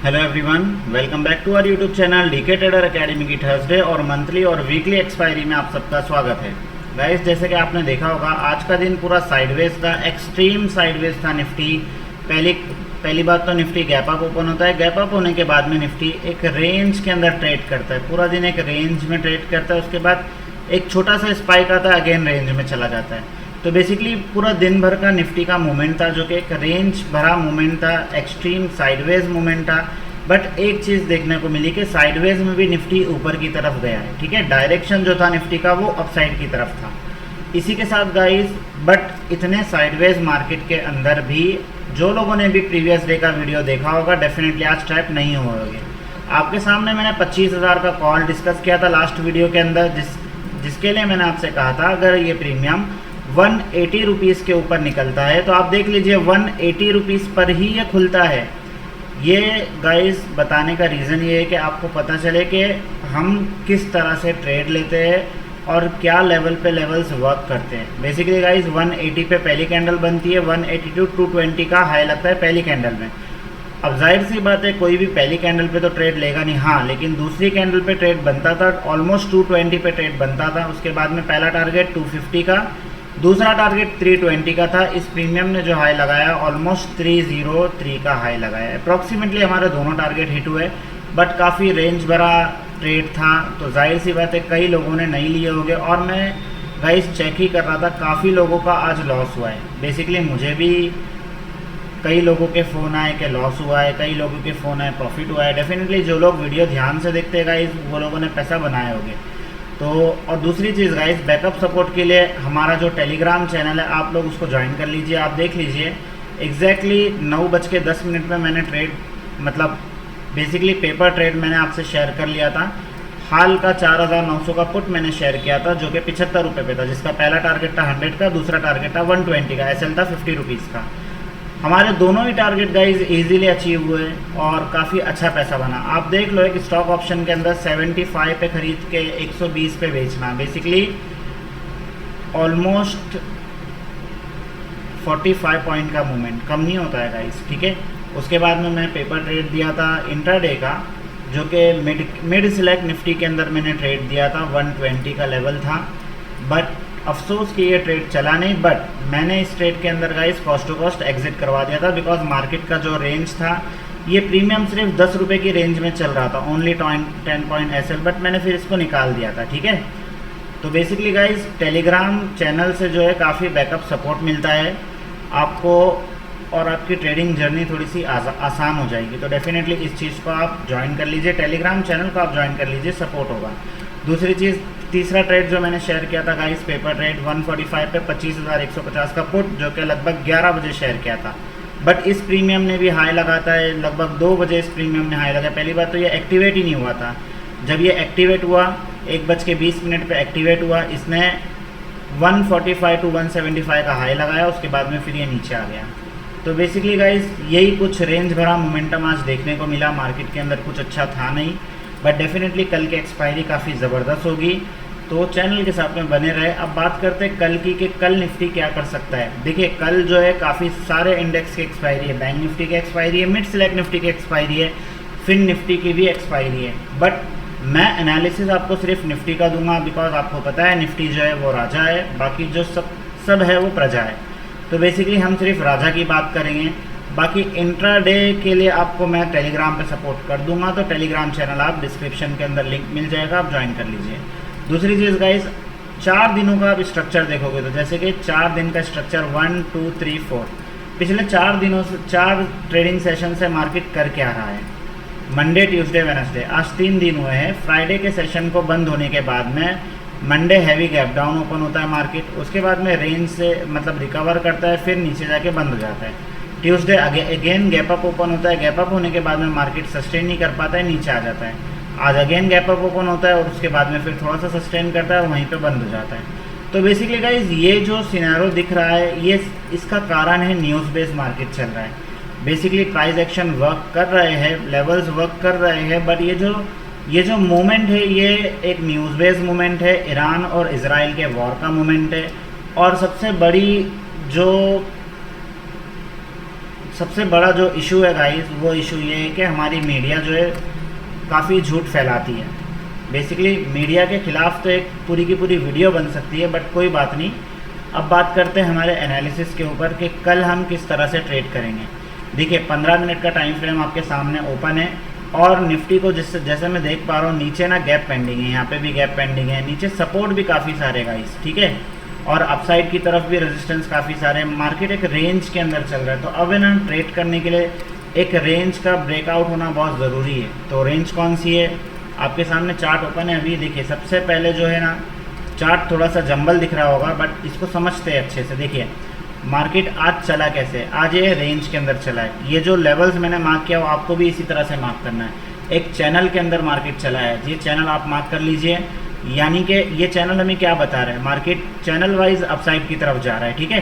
Hello everyone, welcome back to our YouTube channel DK trader academy की Thursday और monthly और weekly expiry में आप सबका स्वागत है। गाइस, जैसे कि आपने देखा होगा आज का दिन पूरा साइडवेज था, एक्सट्रीम साइडवेज था निफ्टी। पहली बात तो निफ्टी गैप अप ओपन होता है, गैप अप होने के बाद में निफ्टी एक रेंज के अंदर ट्रेड करता है, पूरा दिन एक रेंज में ट्रेड करता है। उसके बाद एक छोटा सा स्पाइक आता है, अगेन रेंज में चला जाता है। तो बेसिकली पूरा दिन भर का निफ्टी का मूवमेंट था जो कि एक रेंज भरा मूवमेंट था, एक्सट्रीम साइडवेज मूवमेंट था। बट एक चीज़ देखने को मिली कि साइडवेज में भी निफ्टी ऊपर की तरफ गया है, ठीक है। डायरेक्शन जो था निफ्टी का वो अपसाइड की तरफ था। इसी के साथ गाइस, बट इतने साइडवेज मार्केट के अंदर भी जो लोगों ने भी प्रीवियस डे का वीडियो देखा होगा डेफिनेटली आज ट्रैप नहीं होगे। आपके सामने मैंने 25,000 का कॉल डिस्कस किया था लास्ट वीडियो के अंदर, जिसके लिए मैंने आपसे कहा था अगर ये प्रीमियम 180 रुपीज़ के ऊपर निकलता है तो आप देख लीजिए 180 रुपीज़ पर ही ये खुलता है। ये गाइस बताने का रीज़न ये है कि आपको पता चले कि हम किस तरह से ट्रेड लेते हैं और क्या लेवल पे लेवल्स वर्क करते हैं। बेसिकली गाइस 180 पे पहली कैंडल बनती है, 180 टू 220 का हाई लगता है पहली कैंडल में। अब जाहिर सी बात है कोई भी पहली कैंडल पे तो ट्रेड लेगा नहीं, हाँ, लेकिन दूसरी कैंडल पे ट्रेड बनता था, ऑलमोस्ट 220 पे ट्रेड बनता था। उसके बाद में पहला टारगेट 250 का, दूसरा टारगेट 320 का था। इस प्रीमियम ने जो हाई लगाया ऑलमोस्ट 303 का हाई लगाया। अप्रॉक्सीमेटली हमारे दोनों टारगेट हिट हुए, बट काफ़ी रेंज भरा ट्रेड था, तो जाहिर सी बात है कई लोगों ने नहीं लिए होंगे। और मैं गाइस चेक ही कर रहा था, काफ़ी लोगों का आज लॉस हुआ है। बेसिकली मुझे भी कई लोगों के फ़ोन आए कि लॉस हुआ है, कई लोगों के फ़ोन आए प्रॉफिट हुआ है। डेफिनेटली जो लोग वीडियो ध्यान से देखते हैं गाइस वो लोगों ने पैसा बनाए होंगे। तो और दूसरी चीज़ गाइस, बैकअप सपोर्ट के लिए हमारा जो टेलीग्राम चैनल है आप लोग उसको ज्वाइन कर लीजिए। आप देख लीजिए एग्जैक्टली 9:10 में मैंने ट्रेड मतलब बेसिकली पेपर ट्रेड मैंने आपसे शेयर कर लिया था। हाल का 4,900 का पुट मैंने शेयर किया था जो कि 75 रुपये पे था, जिसका पहला टारगेट था 100 का, दूसरा टारगेट था 120 का, एसएल था 50 रुपीज़ का। हमारे दोनों ही टारगेट गाइज इजीली अचीव हुए और काफ़ी अच्छा पैसा बना। आप देख लो एक स्टॉक ऑप्शन के अंदर 75 पे खरीद के 120 पे बेचना, बेसिकली ऑलमोस्ट 45 पॉइंट का मूवमेंट, कम नहीं होता है गाइज, ठीक है। उसके बाद में मैं पेपर ट्रेड दिया था इंट्राडे का, जो कि मिड सिलेक्ट निफ्टी के अंदर मैंने ट्रेड दिया था, 120 का लेवल था। बट अफसोस कि ये ट्रेड चला नहीं, बट मैंने इस ट्रेड के अंदर guys cost to cost exit करवा दिया था, बिकॉज मार्केट का जो रेंज था ये प्रीमियम सिर्फ 10 रुपये की रेंज में चल रहा था, ओनली 10 पॉइंट एसएल, बट मैंने फिर इसको निकाल दिया था, ठीक है। तो बेसिकली गाइस टेलीग्राम चैनल से जो है काफ़ी बैकअप सपोर्ट मिलता है आपको और आपकी ट्रेडिंग जर्नी थोड़ी सी आसान हो जाएगी। तो डेफिनेटली इस चीज़ को आप ज्वाइन कर लीजिए, टेलीग्राम चैनल को आप ज्वाइन कर लीजिए, सपोर्ट होगा। दूसरी चीज़, तीसरा ट्रेड जो मैंने शेयर किया था गाइस पेपर ट्रेड 145 पे 25,150 का पुट, जो कि लगभग 11 बजे शेयर किया था। बट इस प्रीमियम ने भी हाई लगाता है, लगभग 2 बजे इस प्रीमियम ने हाई लगाया। पहली बात तो ये एक्टिवेट ही नहीं हुआ था, जब ये एक्टिवेट हुआ 1:20 पे एक्टिवेट हुआ, इसने 145 टू 175 का हाई लगाया, उसके बाद में फिर ये नीचे आ गया। तो बेसिकली गाइस यही कुछ रेंज भरा मोमेंटम आज देखने को मिला मार्केट के अंदर, कुछ अच्छा था नहीं, बट डेफिनेटली कल की एक्सपायरी काफ़ी ज़बरदस्त होगी, तो चैनल के साथ में बने रहे। अब बात करते हैं कल की कि कल निफ्टी क्या कर सकता है। देखिए कल जो है काफ़ी सारे इंडेक्स की एक्सपायरी है, बैंक निफ्टी की एक्सपायरी है, मिड सिलेक्ट निफ्टी की एक्सपायरी है, फिन निफ्टी की भी एक्सपायरी है। बट मैं एनालिसिस आपको सिर्फ निफ्टी का दूंगा, बिकॉज आपको पता है निफ्टी जो है वो राजा है, बाकी जो सब है वो प्रजा है। तो बेसिकली हम सिर्फ राजा की बात करेंगे। बाकी इंट्राडे के लिए आपको मैं टेलीग्राम पे सपोर्ट कर दूंगा, तो टेलीग्राम चैनल आप डिस्क्रिप्शन के अंदर लिंक मिल जाएगा, आप ज्वाइन कर लीजिए। दूसरी चीज़ गाइस, 4 दिनों का आप स्ट्रक्चर देखोगे तो जैसे कि 4 दिन का स्ट्रक्चर 1 2 3 4, पिछले 4 दिनों से 4 ट्रेडिंग सेशन से मार्केट कर क्या रहा है। मंडे, ट्यूसडे, वेडनेसडे, आज 3 दिन हुए हैं। फ्राइडे के सेशन को बंद होने के बाद में Monday heavy gap down open होता है मार्केट, उसके बाद में रेंज से मतलब रिकवर करता है, फिर नीचे जाके बंद हो जाता है। Tuesday again gap up open होता है, गैप अप होने के बाद में मार्केट सस्टेन नहीं कर पाता है, नीचे आ जाता है। आज अगेन गैप अप ओपन होता है और उसके बाद में फिर थोड़ा सा सस्टेन करता है और वहीं पे बंद हो जाता है। तो बेसिकली गाइज ये जो सिनेरियो दिख रहा है ये इसका कारण है न्यूज़ बेस्ड मार्केट चल रहा है। बेसिकली प्राइस एक्शन वर्क कर रहे हैं, लेवल्स वर्क कर रहे हैं, बट ये जो मोमेंट है ये एक न्यूज़ बेस्ड मोमेंट है, ईरान और इजराइल के वॉर का मोमेंट है। और सबसे बड़ी जो सबसे बड़ा जो इशू है गाइस, वो इशू ये है कि हमारी मीडिया जो है काफ़ी झूठ फैलाती है। बेसिकली मीडिया के ख़िलाफ़ तो एक पूरी की पूरी वीडियो बन सकती है, बट कोई बात नहीं। अब बात करते हैं हमारे एनालिसिस के ऊपर कि कल हम किस तरह से ट्रेड करेंगे। देखिए 15 मिनट का टाइम फ्रेम आपके सामने ओपन है और निफ्टी को जैसे मैं देख पा रहा हूँ नीचे ना गैप पेंडिंग है, यहाँ पे भी गैप पेंडिंग है, नीचे सपोर्ट भी काफ़ी सारे गाइस, ठीक है, और अपसाइड की तरफ भी रेजिस्टेंस काफ़ी सारे। मार्केट एक रेंज के अंदर चल रहा है, तो अब है ना ट्रेड करने के लिए एक रेंज का ब्रेकआउट होना बहुत ज़रूरी है। तो रेंज कौन सी है, आपके सामने चार्ट ओपन है अभी। देखिए सबसे पहले जो है ना, चार्ट थोड़ा सा जंबल दिख रहा होगा, बट इसको समझते हैं अच्छे से। देखिए मार्केट आज चला कैसे, आज ये रेंज के अंदर चला है। ये जो लेवल्स मैंने मार्क किया वो आपको भी इसी तरह से मार्क करना है। एक चैनल के अंदर मार्केट चला है, ये चैनल आप मार्क कर लीजिए। यानी कि ये चैनल हमें क्या बता रहा है, मार्केट चैनल वाइज अपसाइड की तरफ जा रहा है, ठीक है।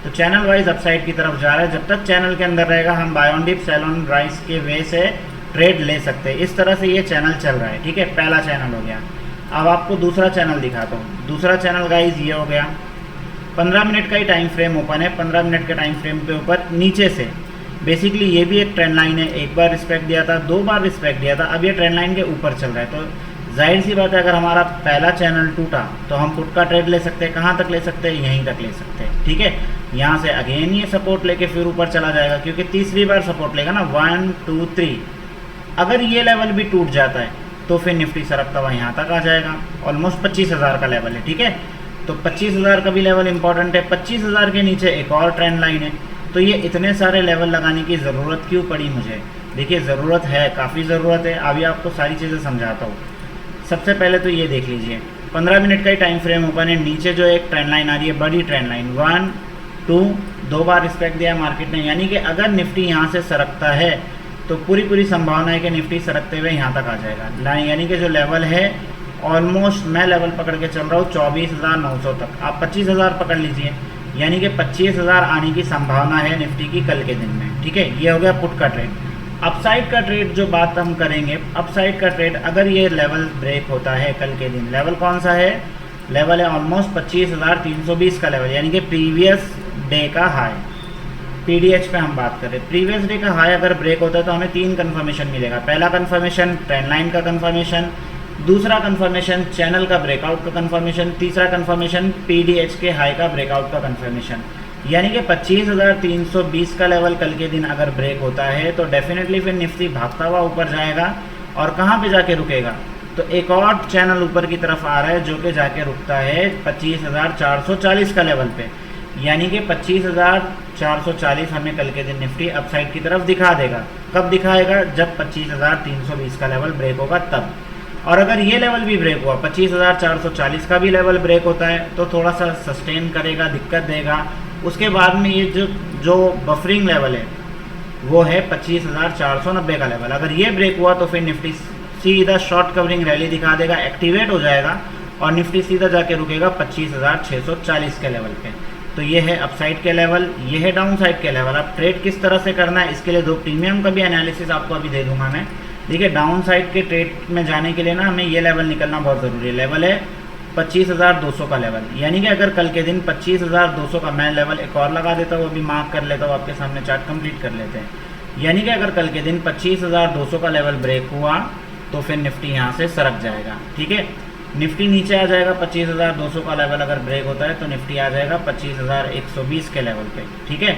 तो चैनल वाइज अपसाइड की तरफ जा रहा है, जब तक चैनल के अंदर रहेगा हम buy on dip sell on rise के वे से ट्रेड ले सकते हैं। इस तरह से ये चैनल चल रहा है, ठीक है, पहला चैनल हो गया। अब आपको दूसरा चैनल दिखाता हूँ। दूसरा चैनल गाइज ये हो गया, 15 मिनट का ही टाइम फ्रेम ओपन है। 15 मिनट के टाइम फ्रेम पे ऊपर नीचे से बेसिकली ये भी एक ट्रेंड लाइन है, एक बार रिस्पेक्ट दिया था, 2 बार रिस्पेक्ट दिया था, अब ये ट्रेंड लाइन के ऊपर चल रहा है। तो जाहिर सी बात है अगर हमारा पहला चैनल टूटा तो हम पुट का ट्रेड ले सकते हैं। कहाँ तक ले सकते हैं, यहीं तक ले सकते हैं, ठीक है। यहाँ से अगेन ये सपोर्ट लेके फिर ऊपर चला जाएगा, क्योंकि तीसरी बार सपोर्ट लेगा ना, 1 2 3। अगर ये लेवल भी टूट जाता है तो फिर निफ्टी सरकता हुआ यहाँ तक आ जाएगा। ऑलमोस्ट 25,000 का लेवल है, ठीक है। तो 25,000 का भी लेवल इंपॉर्टेंट है। 25,000 के नीचे एक और ट्रेंड लाइन है। तो ये इतने सारे लेवल लगाने की ज़रूरत क्यों पड़ी मुझे, देखिए ज़रूरत है, काफ़ी ज़रूरत है। अभी आपको सारी चीज़ें समझाता हूँ। सबसे पहले तो ये देख लीजिए, 15 मिनट का ही टाइम फ्रेम ओपन है। नीचे जो एक ट्रेंड लाइन आ रही है, बड़ी ट्रेंड लाइन, 1 2 2 बार रिस्पेक्ट दिया मार्केट ने। यानी कि अगर निफ्टी यहाँ से सरकता है तो पूरी संभावना है कि निफ्टी सरकते हुए यहाँ तक आ जाएगा। यानी कि जो लेवल है ऑलमोस्ट मैं लेवल पकड़ के चल रहा हूँ 24,900 तक। आप 25,000 पकड़ लीजिए, यानी कि 25,000 आने की संभावना है निफ्टी की कल के दिन में, ठीक है। ये हो गया पुट का ट्रेड। अपसाइड का ट्रेड जो बात हम करेंगे, अपसाइड का ट्रेड अगर ये लेवल ब्रेक होता है कल के दिन, लेवल कौन सा है, लेवल है ऑलमोस्ट 25,320 का लेवल, यानी कि प्रीवियस डे का हाई। पीडीएच पे हम बात करें, प्रीवियस डे का हाई अगर ब्रेक होता है तो हमें 3 कन्फर्मेशन मिलेगा। पहला कन्फर्मेशन ट्रेंड लाइन का कन्फर्मेशन, दूसरा कन्फर्मेशन चैनल का ब्रेकआउट का कन्फर्मेशन, तीसरा कन्फर्मेशन पीडीएच के हाई का ब्रेकआउट का कन्फर्मेशन। यानी कि 25,320 का लेवल कल के दिन अगर ब्रेक होता है तो डेफिनेटली फिर निफ्टी भागता हुआ ऊपर जाएगा। और कहाँ पे जाके रुकेगा, तो एक और चैनल ऊपर की तरफ आ रहा है जो कि जाके रुकता है 25,440 का लेवल पे। यानी कि 25,440 हमें कल के दिन निफ्टी अपसाइड की तरफ दिखा देगा। कब दिखाएगा, जब 25,320 का लेवल ब्रेक होगा तब। और अगर ये लेवल भी ब्रेक हुआ, 25,440 का भी लेवल ब्रेक होता है तो थोड़ा सा सस्टेन करेगा, दिक्कत देगा। उसके बाद में ये जो बफरिंग लेवल है वो है 25,490 का लेवल। अगर ये ब्रेक हुआ तो फिर निफ्टी सीधा शॉर्ट कवरिंग रैली दिखा देगा, एक्टिवेट हो जाएगा और निफ्टी सीधा जाके रुकेगा 25,640 के लेवल पे। तो ये है अपसाइड के लेवल, ये है डाउन साइड के लेवल। अब ट्रेड किस तरह से करना है, इसके लिए 2 प्रीमियम का भी एनालिसिस आपको अभी दे दूंगा मैं। देखिए डाउन साइड के ट्रेड में जाने के लिए ना हमें ये लेवल निकलना बहुत ज़रूरी है। लेवल है 25,200 का लेवल। यानी कि अगर कल के दिन 25,200 का मैं लेवल एक और लगा देता हूँ, अभी मार्क कर लेता हूँ, आपके सामने चार्ट कंप्लीट कर लेते हैं। यानी कि अगर कल के दिन 25,200 का लेवल ब्रेक हुआ तो फिर निफ्टी यहाँ से सरक जाएगा, ठीक है। निफ्टी नीचे आ जाएगा, 25,200 का लेवल अगर ब्रेक होता है तो निफ्टी आ जाएगा 25,120 के लेवल पे, ठीक है।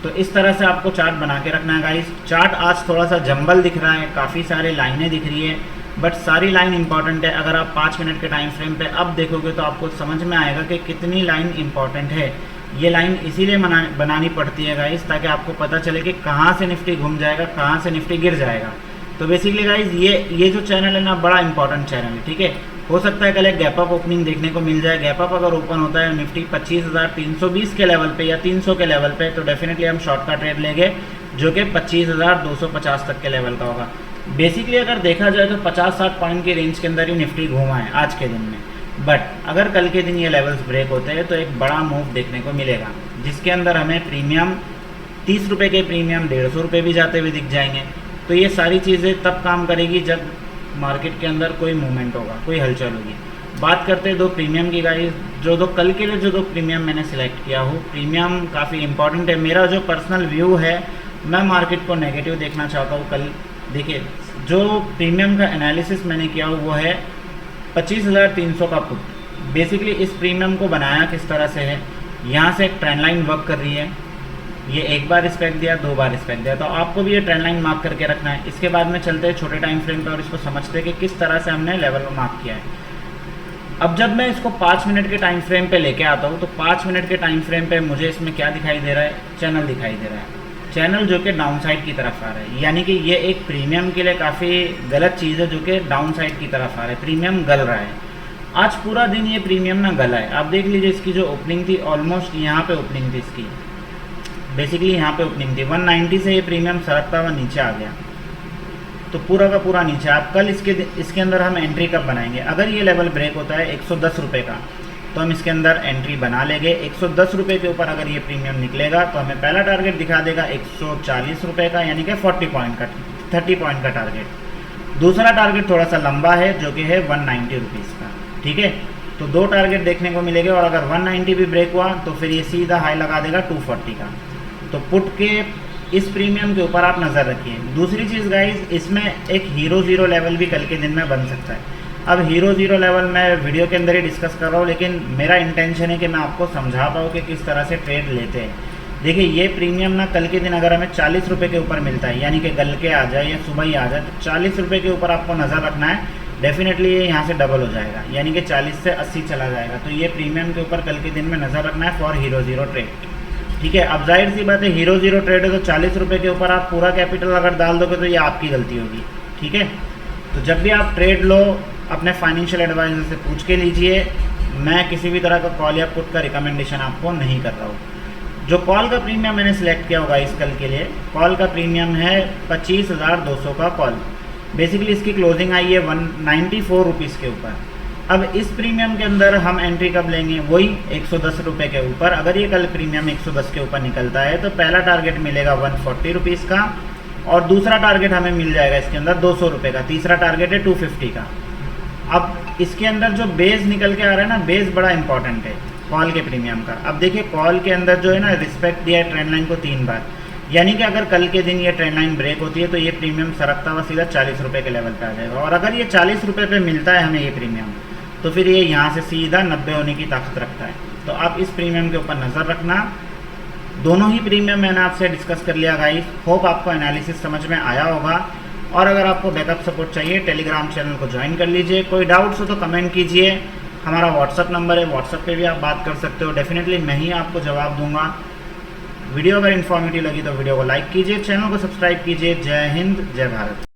तो इस तरह से आपको चार्ट बना के रखना है गाइस। चार्ट आज थोड़ा सा जंबल दिख रहा है, काफ़ी सारे लाइनें दिख रही है, बट सारी लाइन इंपॉर्टेंट है। अगर आप 5 मिनट के टाइम फ्रेम पे अब देखोगे तो आपको समझ में आएगा कि कितनी लाइन इंपॉर्टेंट है। ये लाइन इसीलिए बनानी पड़ती है गाइस, ताकि आपको पता चले कि कहाँ से निफ्टी घूम जाएगा, कहाँ से निफ्टी गिर जाएगा। तो बेसिकली गाइस ये जो चैनल है ना, बड़ा इंपॉर्टेंट चैनल है, ठीक है। हो सकता है कल एक गैप अप ओपनिंग देखने को मिल जाए। गैप अप अगर ओपन होता है निफ्टी 25,320 के लेवल पे या 300 के लेवल पे, तो डेफिनेटली हम शॉर्ट का ट्रेड लेंगे जो कि 25,250 तक के लेवल का होगा। बेसिकली अगर देखा जाए तो 50-60 पॉइंट की रेंज के अंदर ही निफ्टी घूमा है आज के दिन में। बट अगर कल के दिन ये लेवल्स ब्रेक होते हैं तो एक बड़ा मूव देखने को मिलेगा, जिसके अंदर हमें प्रीमियम 30 रुपये के प्रीमियम 150 रुपये भी जाते हुए दिख जाएंगे। तो ये सारी चीज़ें तब काम करेगी जब मार्केट के अंदर कोई मूवमेंट होगा, कोई हलचल होगी। बात करते हैं 2 प्रीमियम की गाइस। जो कल के लिए जो 2 प्रीमियम मैंने सिलेक्ट किया हो, प्रीमियम काफ़ी इंपॉर्टेंट है। मेरा जो पर्सनल व्यू है मैं मार्केट को नेगेटिव देखना चाहता हूँ कल। देखिए जो प्रीमियम का एनालिसिस मैंने किया वो है 25,300 का पुट। बेसिकली इस प्रीमियम को बनाया किस तरह से है, यहाँ से एक ट्रेंड लाइन वर्क कर रही है, ये एक बार रिस्पेक्ट दिया, 2 बार रिस्पेक्ट दिया, तो आपको भी ये ट्रेंड लाइन मार्क करके रखना है। इसके बाद में चलते हैं छोटे टाइम फ्रेम पे और इसको समझते हैं कि किस तरह से हमने लेवल मार्क किया है। अब जब मैं इसको 5 मिनट के टाइम फ्रेम पे लेके आता हूँ तो 5 मिनट के टाइम फ्रेम पे मुझे इसमें क्या दिखाई दे रहा है, चैनल दिखाई दे रहा है, चैनल जो कि डाउन साइड की तरफ आ रहा है। यानी कि ये एक प्रीमियम के लिए काफ़ी गलत चीज़ है जो कि डाउन साइड की तरफ आ रहा है, प्रीमियम गल रहा है। आज पूरा दिन ये प्रीमियम ना गला है। आप देख लीजिए इसकी जो ओपनिंग थी ऑलमोस्ट यहाँ पे ओपनिंग थी इसकी, बेसिकली यहाँ पे ओपनिंग थी 190 से ये प्रीमियम सरकता हुआ नीचे आ गया, तो पूरा का पूरा नीचे। आप कल इसके अंदर हम एंट्री कब बनाएंगे, अगर ये लेवल ब्रेक होता है 110 रुपये का तो हम इसके अंदर एंट्री बना लेंगे। 110 रुपये के ऊपर अगर ये प्रीमियम निकलेगा तो हमें पहला टारगेट दिखा देगा 140 रुपये का, यानी कि 30 पॉइंट का टारगेट। दूसरा टारगेट थोड़ा सा लंबा है जो कि है 190 रुपीज़ का, ठीक है। तो 2 टारगेट देखने को मिलेंगे और अगर 190 भी ब्रेक हुआ तो फिर ये सीधा हाई लगा देगा 240 का। तो पुट के इस प्रीमियम के ऊपर आप नज़र रखिए। दूसरी चीज़ गाइस, इसमें एक हीरो ज़ीरो लेवल भी कल के दिन में बन सकता है। अब हीरो ज़ीरो लेवल मैं वीडियो के अंदर ही डिस्कस कर रहा हूँ, लेकिन मेरा इंटेंशन है कि मैं आपको समझा पाऊँ कि किस तरह से ट्रेड लेते हैं। देखिए ये प्रीमियम ना कल के दिन अगर हमें 40 रुपये के ऊपर मिलता है, यानी कि गल के आ जाए या सुबह ही आ जाए, तो 40 रुपये के ऊपर आपको नज़र रखना है। डेफिनेटली ये यहाँ से डबल हो जाएगा, यानी कि 40 से 80 चला जाएगा। तो ये प्रीमियम के ऊपर कल के दिन में नज़र रखना है फॉर हीरो ज़ीरो ट्रेड, ठीक है। अब जाहिर सी बात है हीरो ज़ीरो ट्रेड है तो 40 रुपये के ऊपर आप पूरा कैपिटल अगर डाल दोगे तो ये आपकी गलती होगी, ठीक है। तो जब भी आप ट्रेड लो अपने फाइनेंशियल एडवाइजर से पूछ के लीजिए। मैं किसी भी तरह का कॉल या पुट का रिकमेंडेशन आपको नहीं कर रहा हूँ। जो कॉल का प्रीमियम मैंने सिलेक्ट किया होगा इस कल के लिए, कॉल का प्रीमियम है 25,200 का कॉल। बेसिकली इसकी क्लोजिंग आई है 194 रुपीज़ के ऊपर। अब इस प्रीमियम के अंदर हम एंट्री कब लेंगे, वही 110 रुपये के ऊपर। अगर ये कल प्रीमियम 110 के ऊपर निकलता है तो पहला टारगेट मिलेगा 140 रुपीज़ का और दूसरा टारगेट हमें मिल जाएगा इसके अंदर 200 रुपये का, तीसरा टारगेट है 250 का। अब इसके अंदर जो बेस निकल के आ रहा है ना, बेस बड़ा इंपॉर्टेंट है कॉल के प्रीमियम का। अब देखिए कॉल के अंदर जो है ना रिस्पेक्ट दिया है ट्रेंड लाइन को 3 बार, यानी कि अगर कल के दिन ये ट्रेंड लाइन ब्रेक होती है तो ये प्रीमियम सरकता हुआ सीधा 40 रुपये के लेवल पे आ जाएगा। और अगर ये 40 रुपये पे मिलता है हमें ये प्रीमियम, तो फिर ये यहाँ से सीधा 90 होने की ताकत रखता है। तो आप इस प्रीमियम के ऊपर नज़र रखना। दोनों ही प्रीमियम मैंने आपसे डिस्कस कर लिया गाइस। होप आपको एनालिसिस समझ में आया होगा। और अगर आपको बैकअप सपोर्ट चाहिए टेलीग्राम चैनल को ज्वाइन कर लीजिए। कोई डाउट्स हो तो कमेंट कीजिए। हमारा व्हाट्सअप नंबर है, व्हाट्सअप पे भी आप बात कर सकते हो। डेफिनेटली मैं ही आपको जवाब दूंगा। वीडियो अगर इन्फॉर्मेटिव लगी तो वीडियो को लाइक कीजिए, चैनल को सब्सक्राइब कीजिए। जय हिंद, जय भारत।